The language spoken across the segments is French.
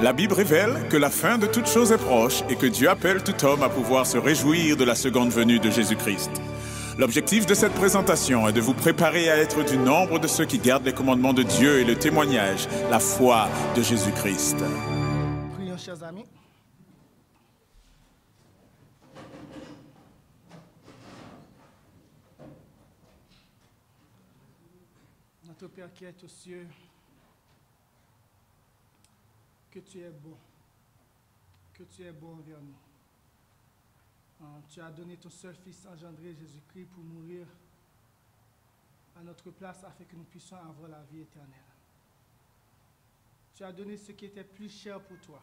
La Bible révèle que la fin de toute chose est proche et que Dieu appelle tout homme à pouvoir se réjouir de la seconde venue de Jésus-Christ. L'objectif de cette présentation est de vous préparer à être du nombre de ceux qui gardent les commandements de Dieu et le témoignage, la foi de Jésus-Christ. Prions, chers amis. Notre Père qui est aux cieux, que tu es bon envers nous. Tu as donné ton seul Fils engendré, Jésus-Christ, pour mourir à notre place afin que nous puissions avoir la vie éternelle. Tu as donné ce qui était plus cher pour toi.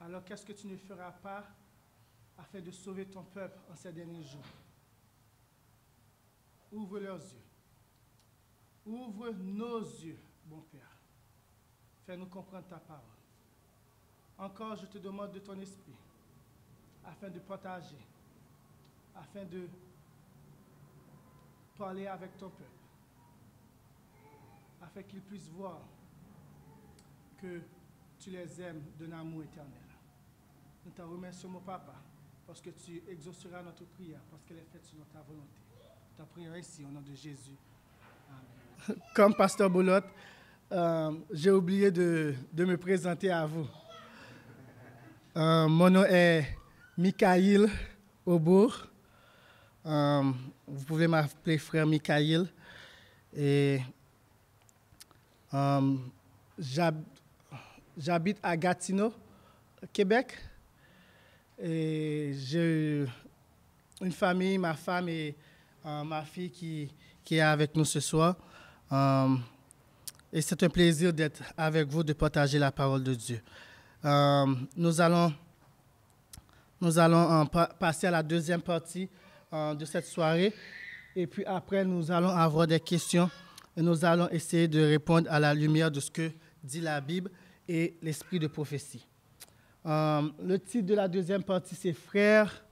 Alors qu'est-ce que tu ne feras pas afin de sauver ton peuple en ces derniers jours? Ouvre leurs yeux. Ouvre nos yeux, bon Père. Fais-nous comprendre ta parole. Encore, je te demande de ton esprit, afin de partager, afin de parler avec ton peuple, afin qu'ils puissent voir que tu les aimes d'un amour éternel. Nous te remercions, mon Papa, parce que tu exauceras notre prière, parce qu'elle est faite selon ta volonté. Nous te prions ainsi, au nom de Jésus. Amen. Comme Pasteur Boulotte, j'ai oublié de me présenter à vous. Mon nom est Mikaïl Aubour. Vous pouvez m'appeler frère Mikaïl. Et j'habite à Gatineau, Québec. Et j'ai une famille, ma femme et ma fille qui est avec nous ce soir. Et c'est un plaisir d'être avec vous, de partager la parole de Dieu. Nous allons passer à la deuxième partie de cette soirée. Et puis après, nous allons avoir des questions et nous allons essayer de répondre à la lumière de ce que dit la Bible et l'esprit de prophétie. Le titre de la deuxième partie, c'est « Frères,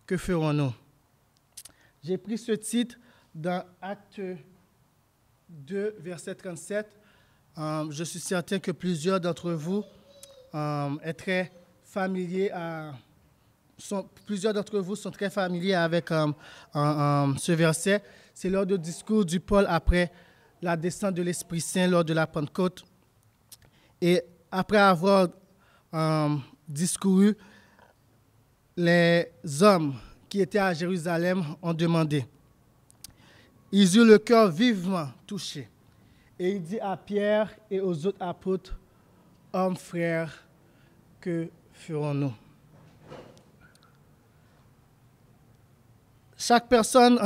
que ferons-nous » ? J'ai pris ce titre dans Acte 2, verset 37. Je suis certain que plusieurs d'entre vous plusieurs d'entre vous sont très familiers avec ce verset. C'est lors du discours du Paul après la descente de l'Esprit Saint lors de la Pentecôte. Et après avoir discouru, les hommes qui étaient à Jérusalem ont demandé. Ils eurent le cœur vivement touché. Et il dit à Pierre et aux autres apôtres, « Hommes, frères, que ferons-nous » ? Chaque personne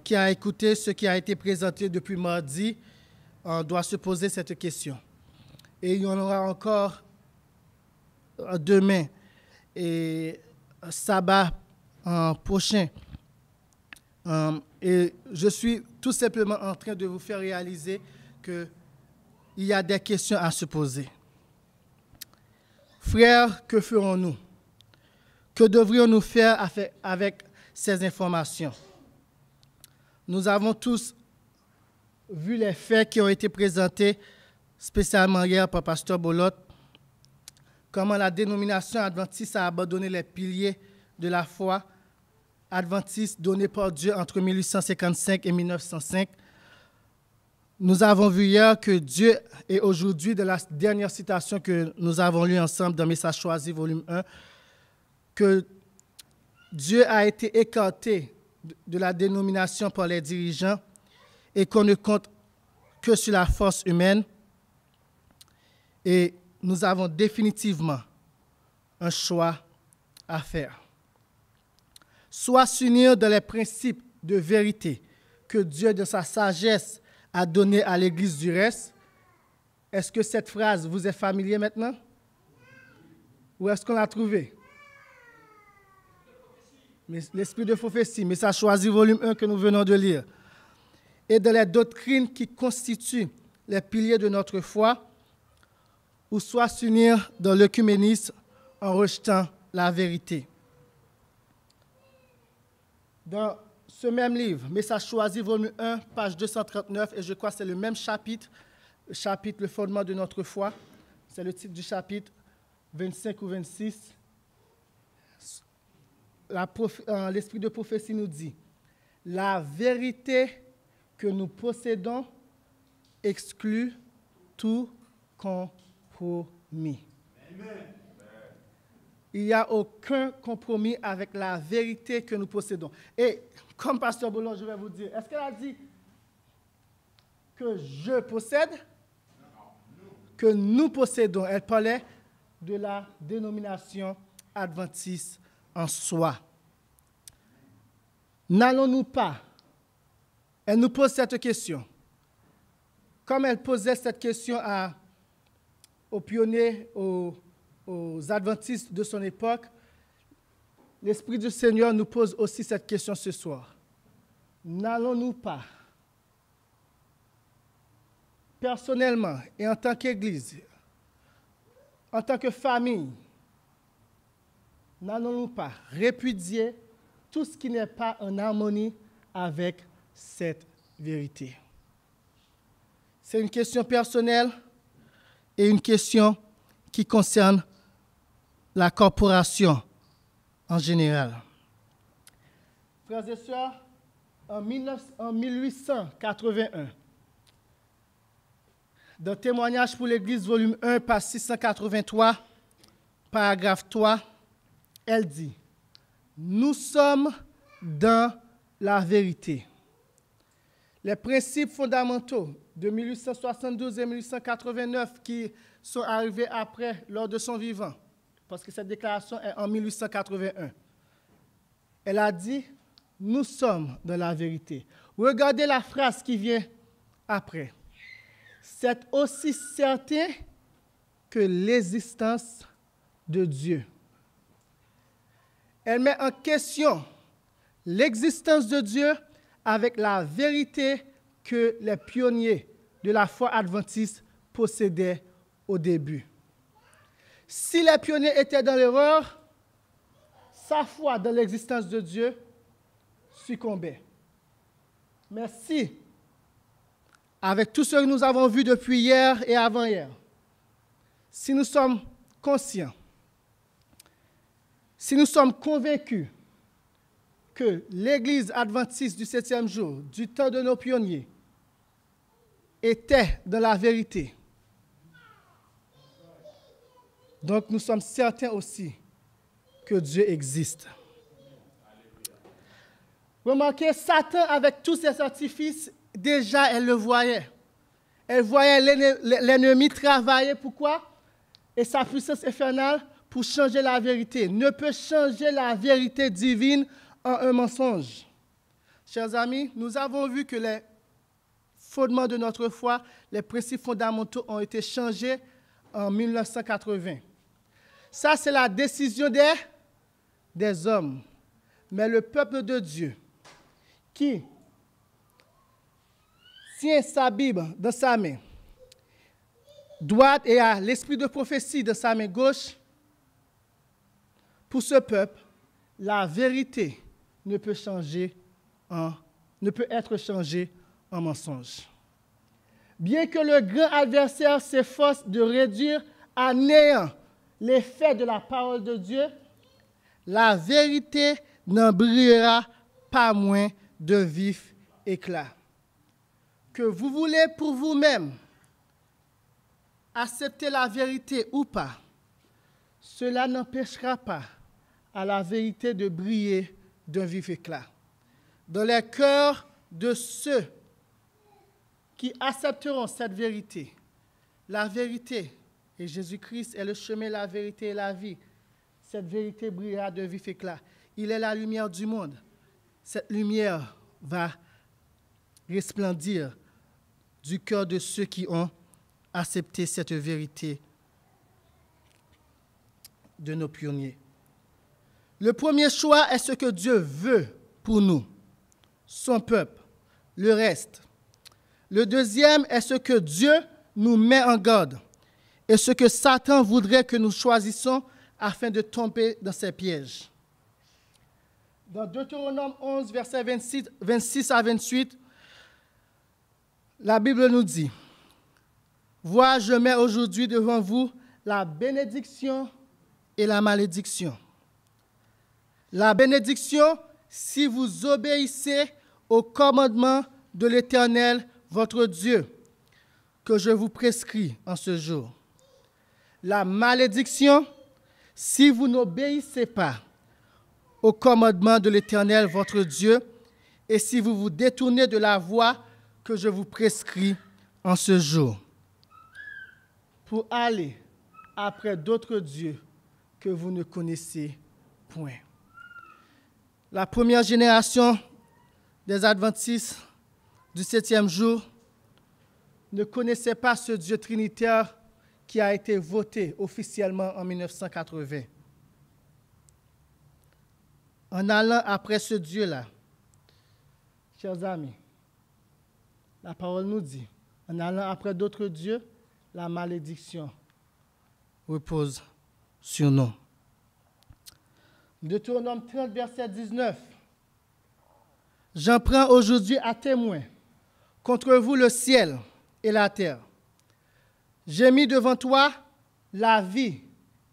qui a écouté ce qui a été présenté depuis mardi doit se poser cette question. Et il y en aura encore demain et sabbat prochain. Et je suis tout simplement en train de vous faire réaliser qu'il y a des questions à se poser. Frères, que ferons-nous? Que devrions-nous faire avec ces informations? Nous avons tous vu les faits qui ont été présentés, spécialement hier par Pasteur Boulotte, comment la dénomination adventiste a abandonné les piliers de la foi adventiste donnée par Dieu entre 1855 et 1905. Nous avons vu hier que Dieu est aujourd'hui, de la dernière citation que nous avons lue ensemble dans Message choisi, volume 1, que Dieu a été écarté de la dénomination par les dirigeants et qu'on ne compte que sur la force humaine. Et nous avons définitivement un choix à faire. Soit s'unir dans les principes de vérité que Dieu, de sa sagesse, a donné à l'Église du reste. Est-ce que cette phrase vous est familière maintenant? Ou est-ce qu'on l'a trouvée? L'esprit de prophétie, Message choisi, volume 1 que nous venons de lire. Et de les doctrines qui constituent les piliers de notre foi, ou soit s'unir dans l'œcuménisme en rejetant la vérité. Dans ce même livre, Message choisi, volume 1, page 239, et je crois que c'est le même chapitre, chapitre Le fondement de notre foi. C'est le titre du chapitre 25 ou 26. L'esprit de prophétie nous dit, la vérité que nous possédons exclut tout compromis. Amen. Il n'y a aucun compromis avec la vérité que nous possédons. Et comme Pasteur Boulon, je vais vous dire, est-ce qu'elle a dit que je possède? Que nous possédons. Elle parlait de la dénomination adventiste en soi. N'allons-nous pas? Elle nous pose cette question. Comme elle posait cette question aux pionniers, aux adventistes de son époque, l'Esprit du Seigneur nous pose aussi cette question ce soir. N'allons-nous pas, personnellement et en tant qu'Église, en tant que famille, n'allons-nous pas répudier tout ce qui n'est pas en harmonie avec cette vérité? C'est une question personnelle et une question qui concerne la corporation en général. Frères et sœurs, en 1881, dans Témoignage pour l'Église, volume 1, page 683, paragraphe 3, elle dit « Nous sommes dans la vérité. Les principes fondamentaux de 1872 et 1889 qui sont arrivés après, lors de son vivant, parce que cette déclaration est en 1881. Elle a dit, nous sommes dans la vérité. Regardez la phrase qui vient après. C'est aussi certain que l'existence de Dieu. Elle met en question l'existence de Dieu avec la vérité que les pionniers de la foi adventiste possédaient au début. Si les pionniers étaient dans l'erreur, sa foi dans l'existence de Dieu succombait. Mais si, avec tout ce que nous avons vu depuis hier et avant-hier, si nous sommes conscients, si nous sommes convaincus que l'Église adventiste du 7e jour, du temps de nos pionniers, était dans la vérité, donc nous sommes certains aussi que Dieu existe. Remarquez, Satan, avec tous ses artifices, déjà elle le voyait. Elle voyait l'ennemi travailler. Pourquoi? Et sa puissance infernale pour changer la vérité. Ne peut changer la vérité divine en un mensonge. Chers amis, nous avons vu que les fondements de notre foi, les principes fondamentaux ont été changés en 1980. Ça, c'est la décision des hommes. Mais le peuple de Dieu, qui tient sa Bible dans sa main droite et a l'esprit de prophétie dans sa main gauche, pour ce peuple, la vérité ne peut être changée en mensonge. Bien que le grand adversaire s'efforce de réduire à néant l'effet de la parole de Dieu, la vérité n'en brillera pas moins de vif éclat. Que vous voulez pour vous-même accepter la vérité ou pas, cela n'empêchera pas à la vérité de briller d'un vif éclat. Dans les cœurs de ceux qui accepteront cette vérité, la vérité, et Jésus-Christ est le chemin, la vérité et la vie, cette vérité brillera d'un vif éclat. Il est la lumière du monde. Cette lumière va resplendir du cœur de ceux qui ont accepté cette vérité de nos pionniers. Le premier choix est ce que Dieu veut pour nous, son peuple, le reste. Le deuxième est ce que Dieu nous met en garde et ce que Satan voudrait que nous choisissions afin de tomber dans ses pièges. Dans Deutéronome 11, versets 26 à 28, la Bible nous dit Vois, je mets aujourd'hui devant vous la bénédiction et la malédiction. La bénédiction, si vous obéissez au commandement de l'Éternel, votre Dieu, que je vous prescris en ce jour. La malédiction, si vous n'obéissez pas au commandement de l'Éternel, votre Dieu, et si vous vous détournez de la voie que je vous prescris en ce jour, pour aller après d'autres dieux que vous ne connaissez point. La première génération des Adventistes du 7e jour ne connaissait pas ce Dieu trinitaire qui a été voté officiellement en 1980. En allant après ce Dieu-là, chers amis, la parole nous dit, en allant après d'autres dieux, la malédiction repose sur nous. Deutéronome 30, verset 19. J'en prends aujourd'hui à témoin contre vous le ciel et la terre. J'ai mis devant toi la vie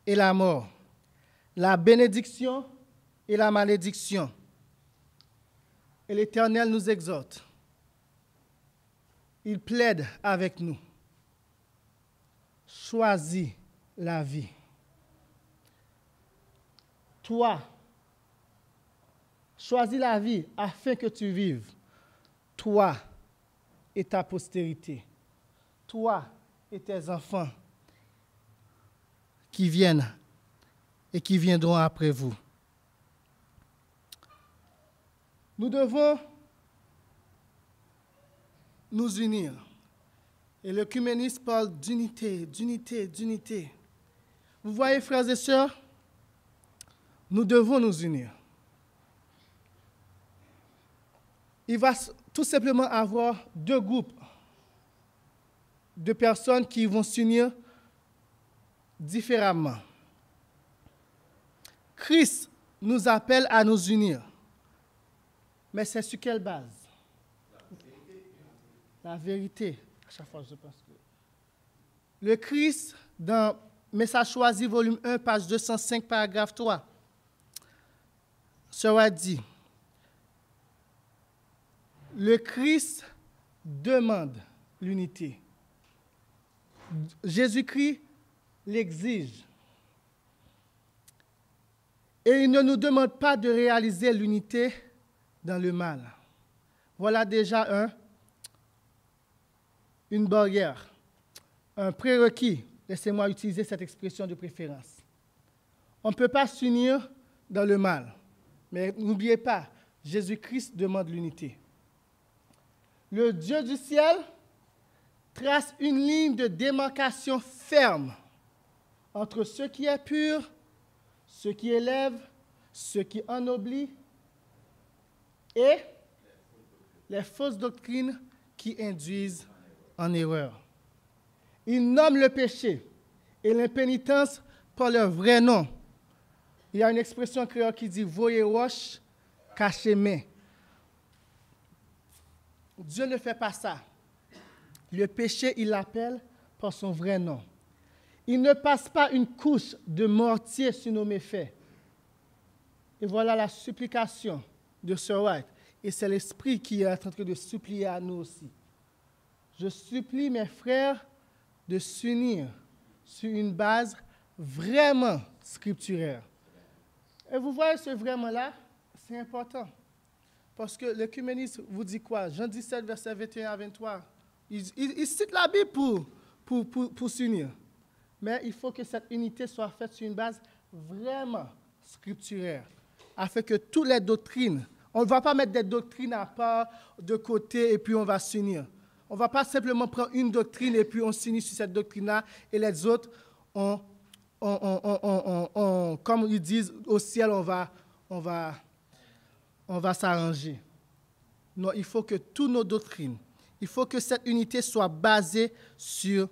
et la mort, la bénédiction et la malédiction. Et l'Éternel nous exhorte. Il plaide avec nous. Choisis la vie. Toi, choisis la vie afin que tu vives. Toi et ta postérité. Toi et tes enfants qui viennent et qui viendront après vous. Nous devons nous unir. Et l'œcuménisme parle d'unité, d'unité, d'unité. Vous voyez, frères et sœurs, nous devons nous unir. Il va tout simplement avoir deux groupes de personnes qui vont s'unir différemment. Christ nous appelle à nous unir. Mais c'est sur quelle base? La vérité. À chaque fois, je pense que... Le Christ, dans Message choisi, volume 1, page 205, paragraphe 3, sera dit, le Christ demande l'unité. Jésus-Christ l'exige. Et il ne nous demande pas de réaliser l'unité dans le mal. Voilà déjà une barrière, un prérequis. Laissez-moi utiliser cette expression de préférence. On ne peut pas s'unir dans le mal. Mais n'oubliez pas, Jésus-Christ demande l'unité. Le Dieu du ciel trace une ligne de démarcation ferme entre ce qui est pur, ce qui élève, ce qui ennoblit et les fausses doctrines qui induisent en erreur. Il nomme le péché et l'impénitence par leur vrai nom. Il y a une expression créole qui dit « voyer roche, cacher main ». Dieu ne fait pas ça. Le péché, il l'appelle par son vrai nom. Il ne passe pas une couche de mortier sur nos méfaits. Et voilà la supplication de Sir White. Et c'est l'Esprit qui est en train de supplier à nous aussi. Je supplie mes frères de s'unir sur une base vraiment scripturaire. Et vous voyez ce vraiment-là, c'est important. Parce que l'œcuménisme vous dit quoi? Jean 17, verset 21 à 23. Il cite la Bible pour s'unir. Mais il faut que cette unité soit faite sur une base vraiment scripturaire, afin que toutes les doctrines, on ne va pas mettre des doctrines à part de côté et puis on va s'unir. On ne va pas simplement prendre une doctrine et puis on s'unit sur cette doctrine-là et les autres, comme ils disent, au ciel, on va s'arranger. Non, il faut que toutes nos doctrines, il faut que cette unité soit basée sur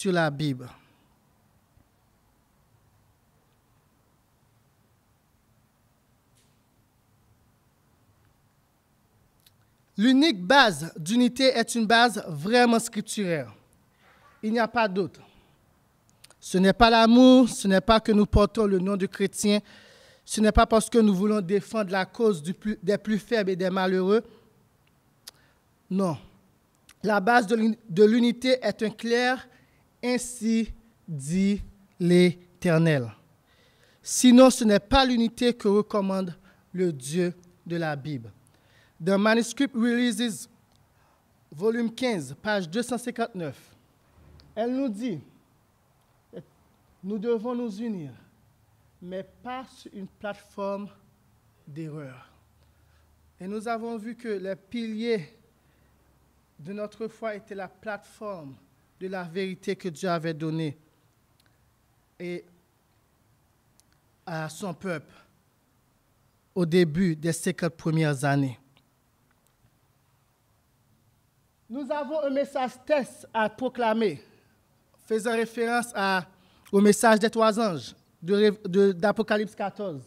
la Bible. L'unique base d'unité est une base vraiment scripturaire. Il n'y a pas d'autre. Ce n'est pas l'amour, ce n'est pas que nous portons le nom de chrétien, ce n'est pas parce que nous voulons défendre la cause des plus faibles et des malheureux. Non. La base de l'unité est un clair, ainsi dit l'Éternel. Sinon, ce n'est pas l'unité que recommande le Dieu de la Bible. Dans Manuscript Releases, volume 15, page 259, elle nous dit, nous devons nous unir, mais pas sur une plateforme d'erreur. Et nous avons vu que les piliers de notre foi étaient la plateforme de la vérité que Dieu avait donnée et à son peuple au début des 50 premières années. Nous avons un message test à proclamer, faisant référence au message des 3 anges d'Apocalypse 14.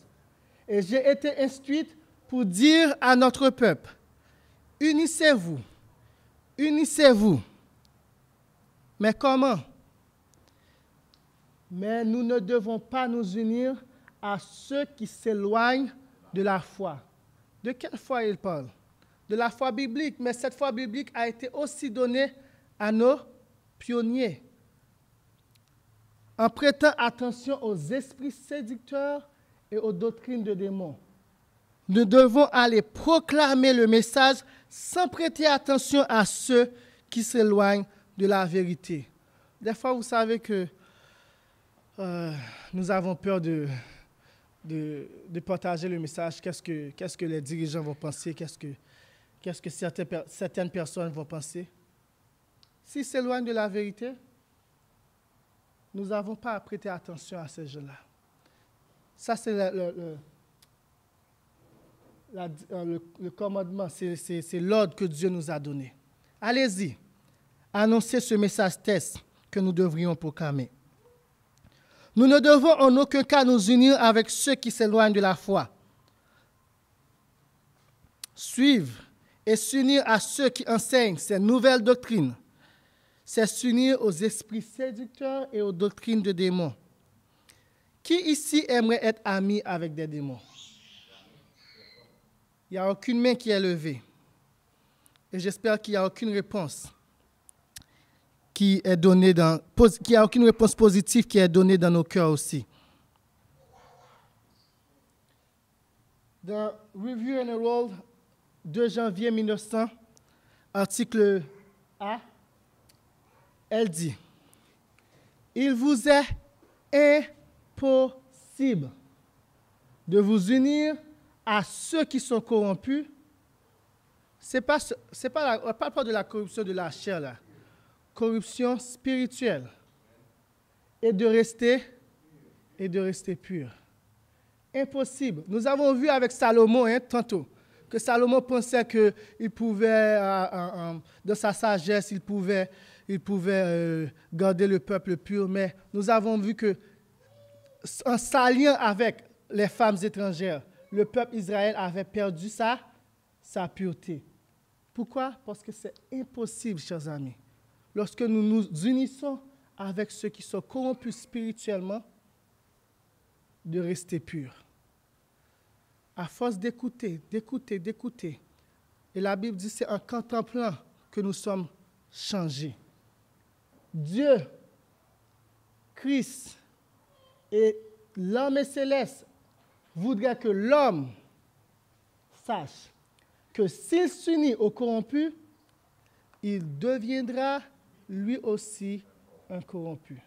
Et j'ai été instruite pour dire à notre peuple, unissez-vous, unissez-vous. Mais comment? Mais nous ne devons pas nous unir à ceux qui s'éloignent de la foi. De quelle foi il parle? De la foi biblique, mais cette foi biblique a été aussi donnée à nos pionniers. En prêtant attention aux esprits séducteurs et aux doctrines de démons. Nous devons aller proclamer le message sans prêter attention à ceux qui s'éloignent de la vérité. Des fois, vous savez que nous avons peur de partager le message. Qu'est-ce que les dirigeants vont penser? Qu'est-ce que certaines personnes vont penser? S'ils s'éloignent de la vérité, nous n'avons pas à prêter attention à ces gens-là. Ça, c'est le commandement, c'est l'ordre que Dieu nous a donné. Allez-y, annoncez ce message test que nous devrions proclamer. Nous ne devons en aucun cas nous unir avec ceux qui s'éloignent de la foi. Suivre et s'unir à ceux qui enseignent ces nouvelles doctrines, c'est s'unir aux esprits séducteurs et aux doctrines de démons. Qui ici aimerait être ami avec des démons? Il n'y a aucune main qui est levée. Et j'espère qu'il n'y a aucune réponse qui est donnée qu'il n'y a aucune réponse positive qui est donnée dans nos cœurs aussi. Dans Review and Herald, 2 janvier 1900, article A, elle dit, « Il vous est impossible de vous unir à ceux qui sont corrompus. » On ne parle pas de la corruption de la chair, là. Corruption spirituelle. Et de rester pur. Impossible. Nous avons vu avec Salomon, tantôt, que Salomon pensait qu'il pouvait, dans sa sagesse, il pouvait garder le peuple pur, mais nous avons vu que en s'alliant avec les femmes étrangères, le peuple Israël avait perdu sa pureté. Pourquoi? Parce que c'est impossible, chers amis. Lorsque nous nous unissons avec ceux qui sont corrompus spirituellement, de rester purs. À force d'écouter. Et la Bible dit, c'est en contemplant que nous sommes changés. Dieu, Christ et l'homme céleste voudraient que l'homme sache que s'il s'unit aux corrompus, il deviendra lui aussi un corrompu.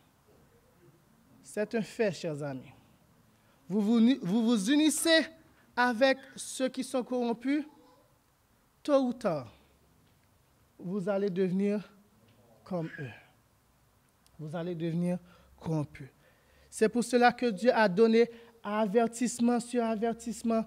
C'est un fait, chers amis. Vous vous unissez avec ceux qui sont corrompus, tôt ou tard, vous allez devenir comme eux. Vous allez devenir corrompus. C'est pour cela que Dieu a donné avertissement sur avertissement,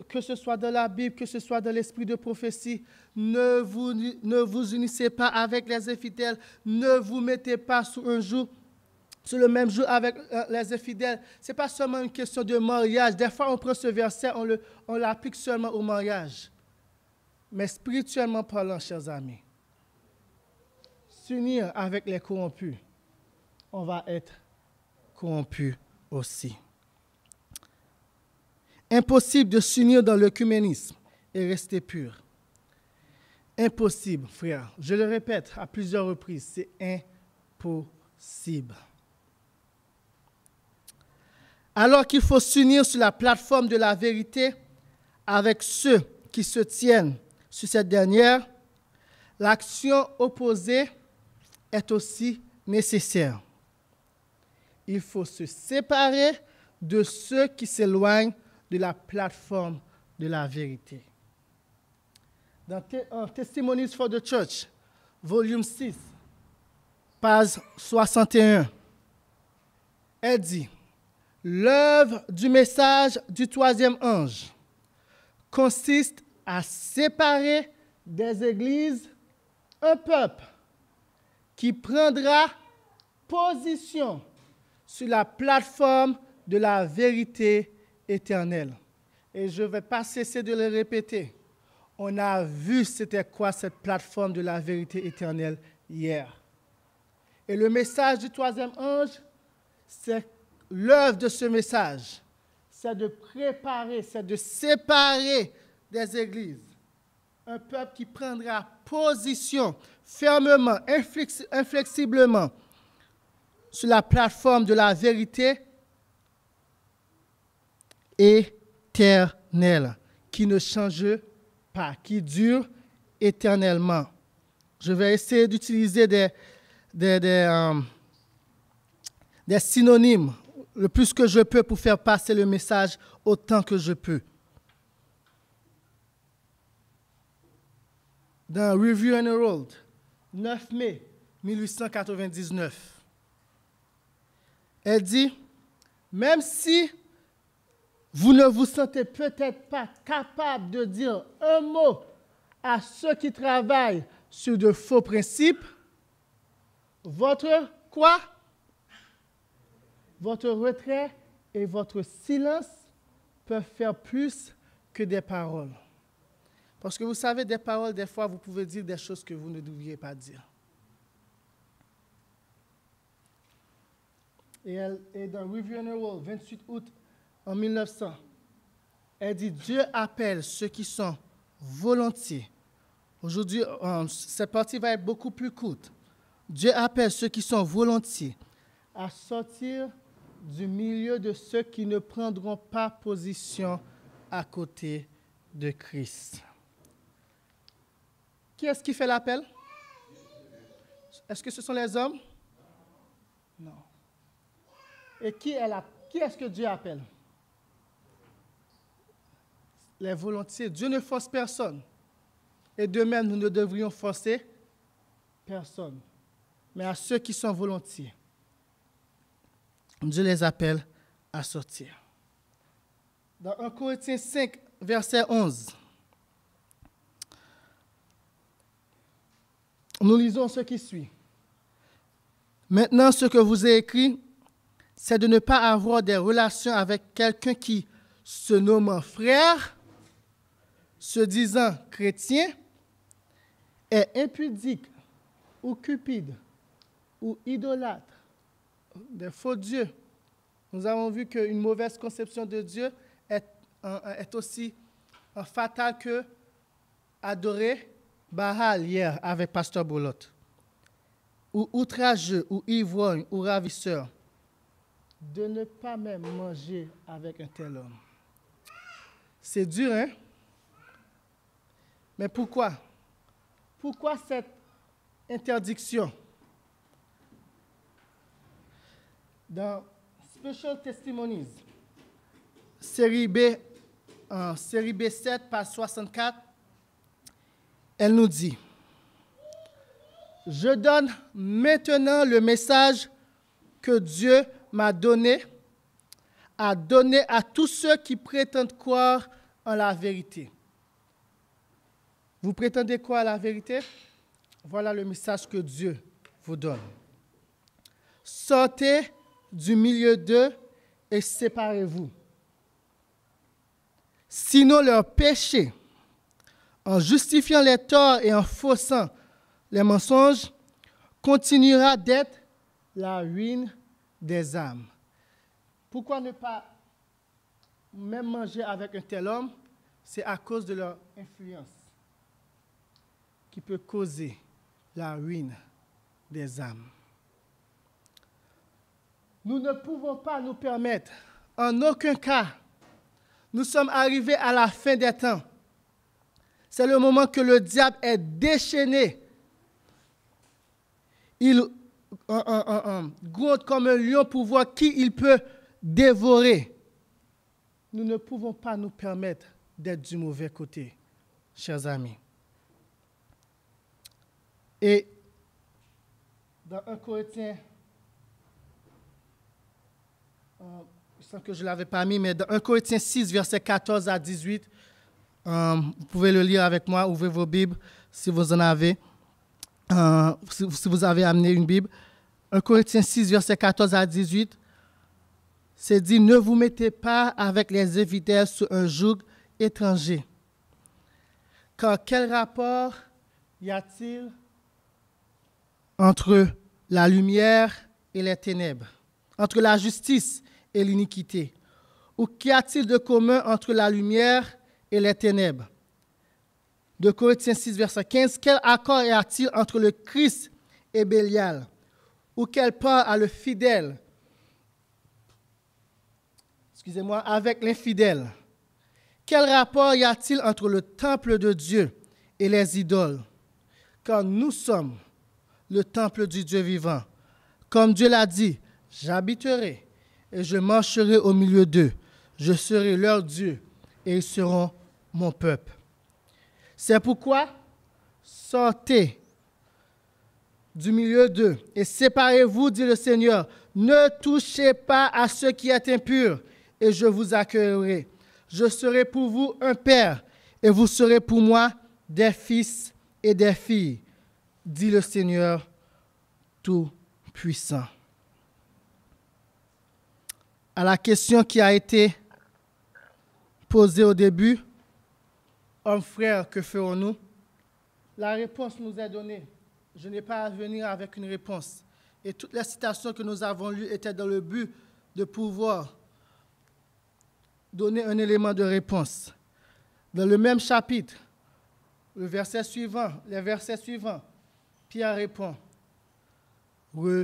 que ce soit dans la Bible, que ce soit dans l'esprit de prophétie. Ne vous unissez pas avec les infidèles. Ne vous mettez pas sur le même jour avec les infidèles. Ce n'est pas seulement une question de mariage. Des fois, on prend ce verset, on l'applique seulement au mariage. Mais spirituellement parlant, chers amis, s'unir avec les corrompus, on va être corrompus aussi. Impossible de s'unir dans l'œcuménisme et rester pur. Impossible, frère. Je le répète à plusieurs reprises, c'est impossible. Alors qu'il faut s'unir sur la plateforme de la vérité avec ceux qui se tiennent sur cette dernière, l'action opposée est aussi nécessaire. Il faut se séparer de ceux qui s'éloignent de la plateforme de la vérité. Dans Testimonies for the Church, volume 6, page 61, elle dit « L'œuvre du message du troisième ange consiste à séparer des églises un peuple qui prendra position sur la plateforme de la vérité éternelle. » Et je ne vais pas cesser de le répéter. On a vu c'était quoi cette plateforme de la vérité éternelle hier. Et le message du troisième ange, c'est l'œuvre de ce message. C'est de préparer, c'est de séparer des églises. Un peuple qui prendra position fermement, inflexiblement sur la plateforme de la vérité éternelle, qui ne change pas, qui dure éternellement. Je vais essayer d'utiliser des synonymes le plus que je peux pour faire passer le message autant que je peux. Dans Review and Herald, 9 mai 1899, elle dit, même si vous ne vous sentez peut-être pas capable de dire un mot à ceux qui travaillent sur de faux principes, votre quoi? Votre retrait et votre silence peuvent faire plus que des paroles. Parce que vous savez, des paroles, des fois, vous pouvez dire des choses que vous ne devriez pas dire. Et dans Review and Herald, 28 août en 1900, elle dit, Dieu appelle ceux qui sont volontiers. Aujourd'hui, cette partie va être beaucoup plus courte. Dieu appelle ceux qui sont volontiers à sortir du milieu de ceux qui ne prendront pas position à côté de Christ. Qui est-ce qui fait l'appel? Est-ce que ce sont les hommes? Non. Et qui est-ce que Dieu appelle? Les volontiers. Dieu ne force personne. Et de même, nous ne devrions forcer personne. Mais à ceux qui sont volontiers, Dieu les appelle à sortir. Dans 1 Corinthiens 5, verset 11, nous lisons ce qui suit. Maintenant, ce que vous ai écrit, c'est de ne pas avoir des relations avec quelqu'un qui, se nommant frère, se disant chrétien, est impudique ou cupide ou idolâtre, des faux dieux. Nous avons vu qu'une mauvaise conception de Dieu est aussi fatale que adorer Baal hier avec Pasteur Boulotte, ou outrageux, ou ivrogne, ou ravisseur, de ne pas même manger avec un tel homme. C'est dur, hein? Mais pourquoi? Pourquoi cette interdiction? Dans Special Testimonies, série B7, page 64, elle nous dit, « Je donne maintenant le message que Dieu m'a donné à donner à tous ceux qui prétendent croire en la vérité. » Vous prétendez croire à la vérité? Voilà le message que Dieu vous donne. Sortez du milieu d'eux et séparez-vous. Sinon leur péché, en justifiant les torts et en faussant les mensonges, continuera d'être la ruine des âmes. Pourquoi ne pas même manger avec un tel homme? C'est à cause de leur influence qui peut causer la ruine des âmes. Nous ne pouvons pas nous permettre, en aucun cas, nous sommes arrivés à la fin des temps. C'est le moment que le diable est déchaîné. Il gronde comme un lion pour voir qui il peut dévorer. Nous ne pouvons pas nous permettre d'être du mauvais côté, chers amis. Et dans 1 Corinthiens, sans que je ne l'avais pas mis, mais dans 1 Corinthiens 6, versets 14 à 18, vous pouvez le lire avec moi, ouvrez vos Bibles si vous en avez, si vous avez amené une Bible. 1 Corinthiens 6, versets 14 à 18, c'est dit, « Ne vous mettez pas avec les infidèles sous un joug étranger. Car quel rapport y a-t-il entre la lumière et les ténèbres, entre la justice et l'iniquité? Ou qu'y a-t-il de commun entre la lumière et les ténèbres? » 2 Corinthiens 6, verset 15, « Quel accord y a-t-il entre le Christ et Bélial? Ou quelle part a le fidèle, avec l'infidèle? Quel rapport y a-t-il entre le temple de Dieu et les idoles? Car nous sommes le temple du Dieu vivant. Comme Dieu l'a dit, j'habiterai et je marcherai au milieu d'eux. Je serai leur Dieu et ils seront mon peuple. C'est pourquoi sortez du milieu d'eux et séparez-vous, dit le Seigneur. Ne touchez pas à ce qui est impur et je vous accueillerai. Je serai pour vous un père et vous serez pour moi des fils et des filles, dit le Seigneur Tout-Puissant. À la question qui a été posée au début, hommes frères, que ferons-nous? La réponse nous est donnée. Je n'ai pas à venir avec une réponse. Et toutes les citations que nous avons lues étaient dans le but de pouvoir donner un élément de réponse. Dans le même chapitre, les versets suivants, Pierre répond, « Repentez-vous. »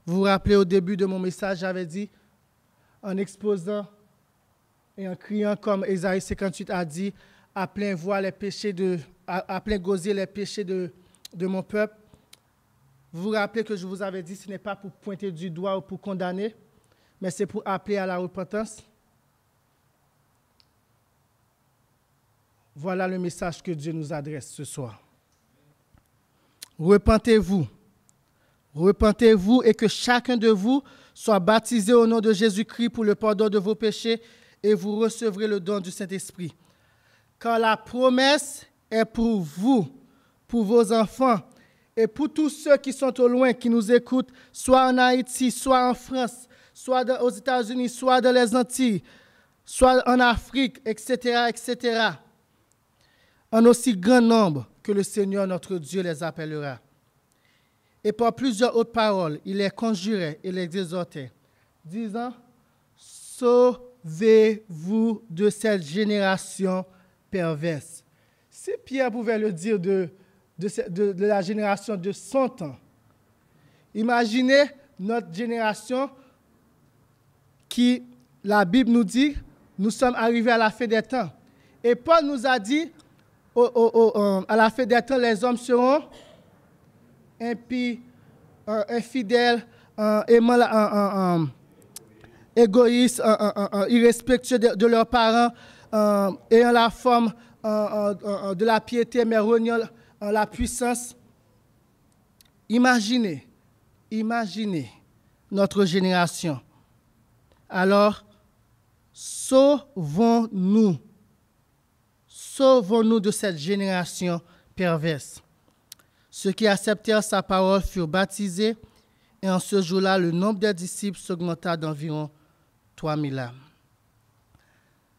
Vous vous rappelez au début de mon message, j'avais dit, en exposant et en criant comme Ésaïe 58 a dit, à plein voix les péchés à plein gosier les péchés de mon peuple. Vous vous rappelez que je vous avais dit, ce n'est pas pour pointer du doigt ou pour condamner, mais c'est pour appeler à la repentance. Voilà le message que Dieu nous adresse ce soir. Repentez-vous. Repentez-vous et que chacun de vous soit baptisé au nom de Jésus-Christ pour le pardon de vos péchés et vous recevrez le don du Saint-Esprit. Car la promesse est pour vous, pour vos enfants et pour tous ceux qui sont au loin, qui nous écoutent, soit en Haïti, soit en France, soit aux États-Unis, soit dans les Antilles, soit en Afrique, etc., etc., en aussi grand nombre que le Seigneur notre Dieu les appellera. Et par plusieurs autres paroles, il les conjurait et les exhortait, disant, « Sauvez-vous de cette génération perverse. » Si Pierre pouvait le dire de la génération de son temps, imaginez notre génération qui, la Bible nous dit, nous sommes arrivés à la fin des temps. Et Paul nous a dit, à la fin des temps, les hommes seront impies, infidèles, égoïstes, irrespectueux de leurs parents, ayant la forme de la piété, mais reniant la puissance. Imaginez notre génération. Alors, sauvons-nous de cette génération perverse. Ceux qui acceptèrent sa parole furent baptisés, et en ce jour-là, le nombre des disciples s'augmenta d'environ 3000 âmes.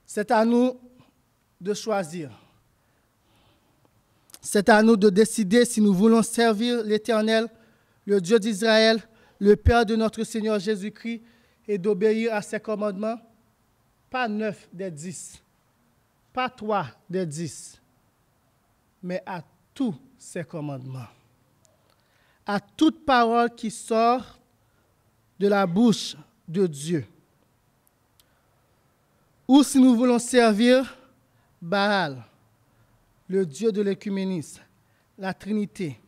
C'est à nous de choisir. C'est à nous de décider si nous voulons servir l'Éternel, le Dieu d'Israël, le Père de notre Seigneur Jésus-Christ, et d'obéir à ses commandements. Pas 9 des 10, pas 3 des 10, mais à tous ses commandements. À toute parole qui sort de la bouche de Dieu. Ou si nous voulons servir Baal, le Dieu de l'écuménisme, la Trinité,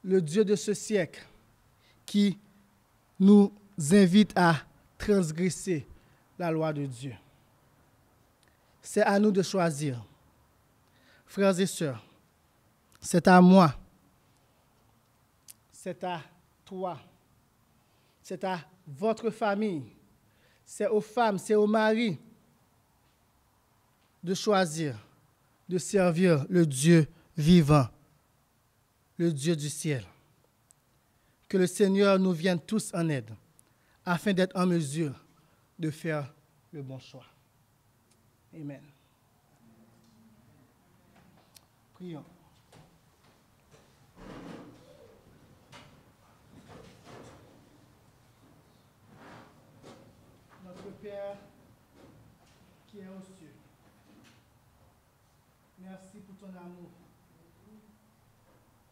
le Dieu de ce siècle, qui nous invite à transgresser la loi de Dieu. C'est à nous de choisir. Frères et sœurs, c'est à moi, c'est à toi, c'est à votre famille, c'est aux femmes, c'est aux maris de choisir, de servir le Dieu vivant, le Dieu du ciel. Que le Seigneur nous vienne tous en aide, afin d'être en mesure de faire le bon choix. Amen. Prions. Notre Père qui est aux cieux, merci pour ton amour.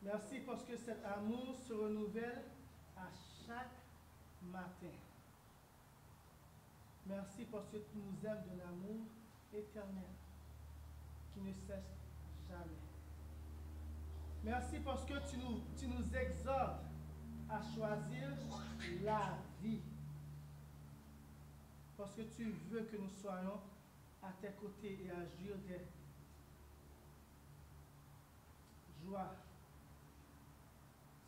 Merci parce que cet amour se renouvelle à chaque matin. Merci parce que tu nous aimes d'un amour éternel qui ne cesse jamais. Merci parce que tu nous exhortes à choisir la vie. Parce que tu veux que nous soyons à tes côtés et à jouir des joies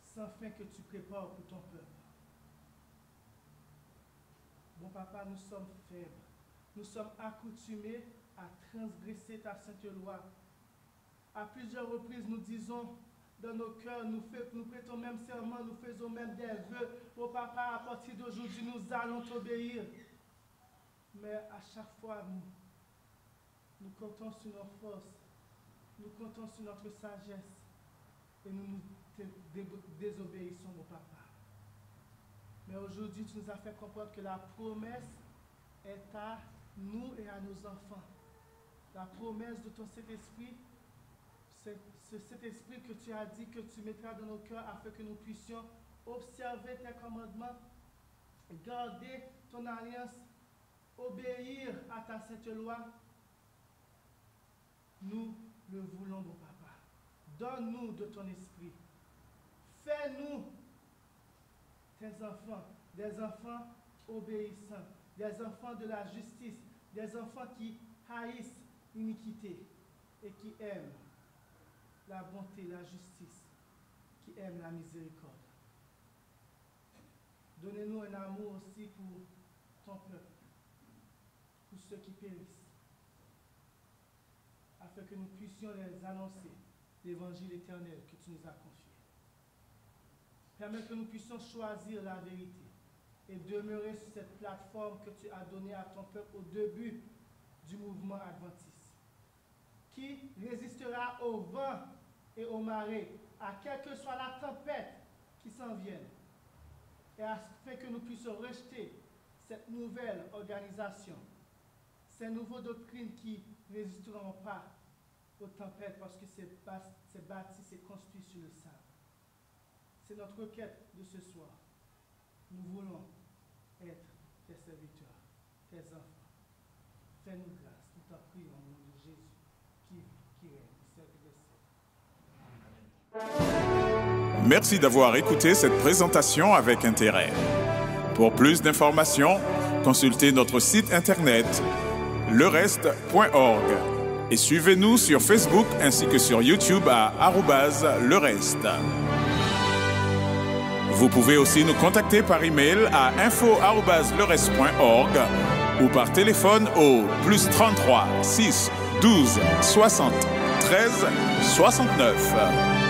sans fin que tu prépares pour ton peuple. Bon papa, nous sommes faibles. Nous sommes accoutumés à transgresser ta sainte loi. À plusieurs reprises, nous disons dans nos cœurs, nous prêtons même serment, nous faisons même des vœux. Oh papa, à partir d'aujourd'hui, nous allons t'obéir. Mais à chaque fois, nous comptons sur nos forces, nous comptons sur notre sagesse et nous nous désobéissons, mon papa. Mais aujourd'hui, tu nous as fait comprendre que la promesse est à nous et à nos enfants. La promesse de ton Saint-Esprit, c'est ce Saint-Esprit que tu as dit que tu mettras dans nos cœurs afin que nous puissions observer tes commandements, garder ton alliance, obéir à ta sainte loi. Nous le voulons, mon papa. Donne-nous de ton esprit. Fais-nous tes enfants, des enfants obéissants, des enfants de la justice, des enfants qui haïssent l'iniquité et qui aiment la bonté, la justice, qui aiment la miséricorde. Donnez-nous un amour aussi pour ton peuple, pour ceux qui périssent, afin que nous puissions les annoncer l'évangile éternel que tu nous as confié. Permets que nous puissions choisir la vérité et demeurer sur cette plateforme que tu as donnée à ton peuple au début du mouvement adventiste, qui résistera au vent et aux marées, à quelle que soit la tempête qui s'en vienne, et afin que nous puissions rejeter cette nouvelle organisation, ces nouvelles doctrines qui ne résisteront pas aux tempêtes parce que c'est bâti, c'est construit sur le sable. C'est notre requête de ce soir. Nous voulons être tes serviteurs, tes enfants. Fais-nous grâce. Nous t'en prions au nom de Jésus qui règne au siècle des siècles. Merci d'avoir écouté cette présentation avec intérêt. Pour plus d'informations, consultez notre site internet lereste.org et suivez-nous sur Facebook ainsi que sur YouTube à @lereste. Vous pouvez aussi nous contacter par email à info@lereste.org ou par téléphone au +33 6 12 60 13 69.